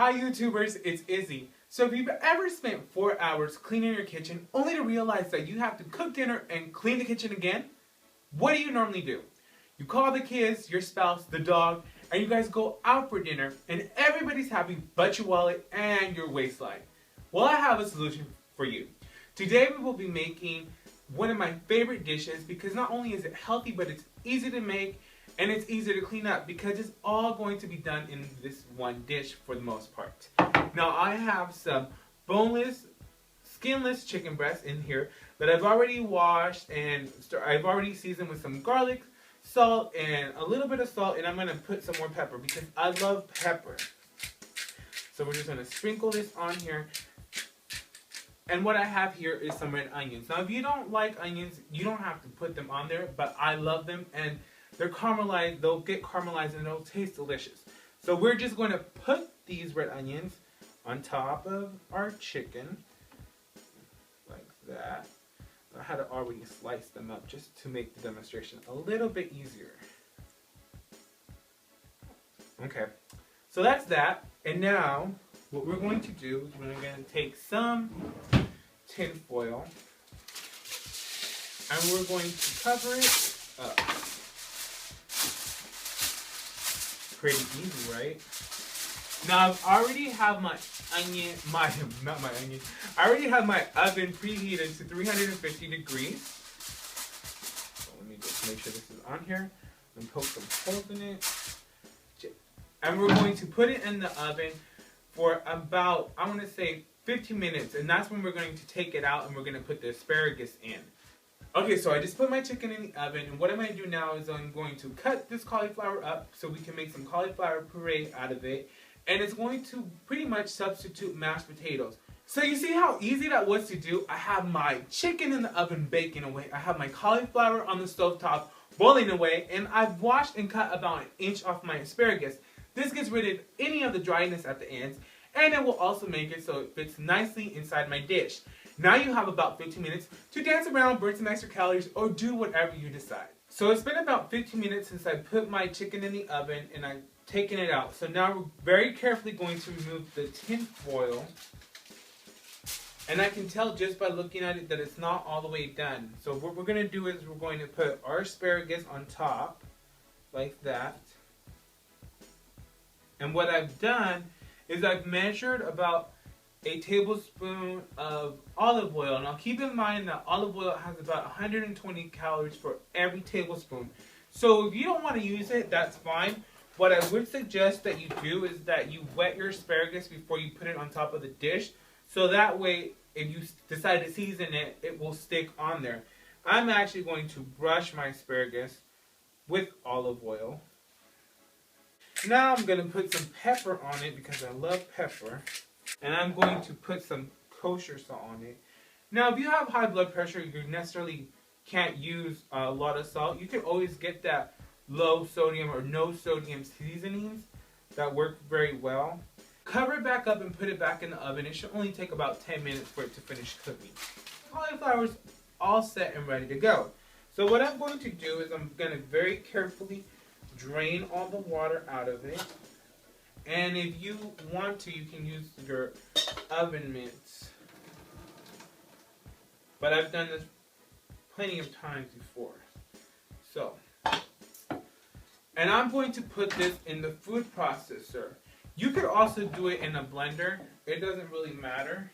Hi YouTubers, it's Izzy. So if you've ever spent 4 hours cleaning your kitchen only to realize that you have to cook dinner and clean the kitchen again, what do you normally do? You call the kids, your spouse, the dog, and you guys go out for dinner and everybody's happy but your wallet and your waistline. Well, I have a solution for you. Today we will be making one of my favorite dishes because not only is it healthy but it's easy to make and it's easy to clean up because it's all going to be done in this one dish for the most part. Now I have some boneless, skinless chicken breasts in here that I've already washed and I've already seasoned with some garlic, salt, and a little bit of salt, and I'm going to put some more pepper because I love pepper. So we're just going to sprinkle this on here. And what I have here is some red onions. Now if you don't like onions, you don't have to put them on there, but I love them and they're caramelized, they'll get caramelized and they'll taste delicious. So we're just going to put these red onions on top of our chicken, like that. I had to already slice them up just to make the demonstration a little bit easier. Okay, so that's that. And now, what we're going to do is we're going to take some tin foil and we're going to cover it up. Pretty easy, right? Now I already have my I already have my oven preheated to 350 degrees. So let me just make sure this is on here and poke some holes in it. And we're going to put it in the oven for about, I want to say 15 minutes, and that's when we're going to take it out and we're going to put the asparagus in. Okay, so I just put my chicken in the oven, and what I'm going to do now is I'm going to cut this cauliflower up so we can make some cauliflower puree out of it, and it's going to pretty much substitute mashed potatoes. So you see how easy that was to do? I have my chicken in the oven baking away, I have my cauliflower on the stovetop boiling away, and I've washed and cut about 1 inch off my asparagus. This gets rid of any of the dryness at the ends, and it will also make it so it fits nicely inside my dish. Now you have about 15 minutes to dance around, burn some extra calories, or do whatever you decide. So it's been about 15 minutes since I put my chicken in the oven and I've taken it out. So now we're very carefully going to remove the tin foil. And I can tell just by looking at it that it's not all the way done. So what we're going to do is we're going to put our asparagus on top, like that. And what I've done is I've measured about a tablespoon of olive oil. Now keep in mind that olive oil has about 120 calories for every tablespoon. So if you don't want to use it, that's fine. What I would suggest that you do is that you wet your asparagus before you put it on top of the dish. So that way, if you decide to season it, it will stick on there. I'm actually going to brush my asparagus with olive oil. Now I'm going to put some pepper on it because I love pepper. And I'm going to put some kosher salt on it. Now if you have high blood pressure, you necessarily can't use a lot of salt. You can always get that low sodium or no sodium seasonings that work very well. Cover it back up and put it back in the oven. It should only take about 10 minutes for it to finish cooking. Cauliflower's all set and ready to go. So what I'm going to do is I'm going to very carefully drain all the water out of it. And if you want to, you can use your oven mitts. But I've done this plenty of times before. So, and I'm going to put this in the food processor. You could also do it in a blender. It doesn't really matter.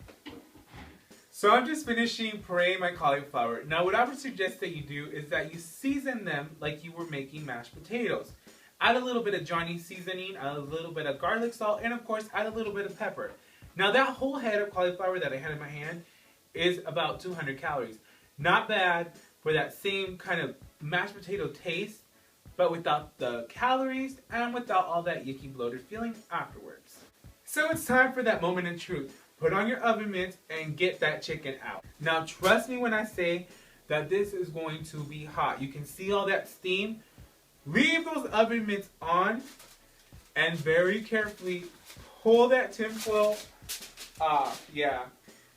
So I'm just finishing pureeing my cauliflower. Now what I would suggest that you do is that you season them like you were making mashed potatoes. Add a little bit of Johnny seasoning, add a little bit of garlic salt, and of course add a little bit of pepper. Now that whole head of cauliflower that I had in my hand is about 200 calories. Not bad for that same kind of mashed potato taste, but without the calories and without all that yucky bloated feeling afterwards. So it's time for that moment of truth. Put on your oven mitts and get that chicken out. Now trust me when I say that this is going to be hot. You can see all that steam. Leave those oven mitts on and very carefully pull that tin foil off. Yeah.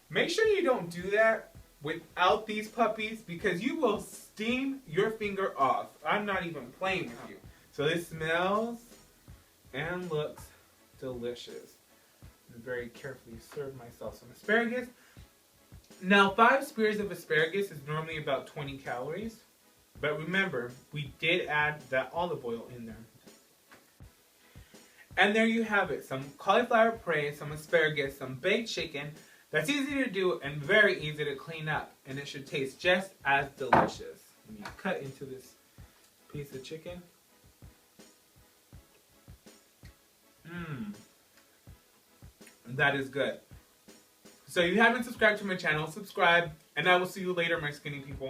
Make sure you don't do that without these puppies because you will steam your finger off. I'm not even playing with you. So this smells and looks delicious. very carefully serve myself some asparagus. Now, 5 spears of asparagus is normally about 20 calories. But remember, we did add that olive oil in there. And there you have it. Some cauliflower puree, some asparagus, some baked chicken. That's easy to do and very easy to clean up. And it should taste just as delicious. When you cut into this piece of chicken. That is good. So if you haven't subscribed to my channel, subscribe. And I will see you later, my skinny people.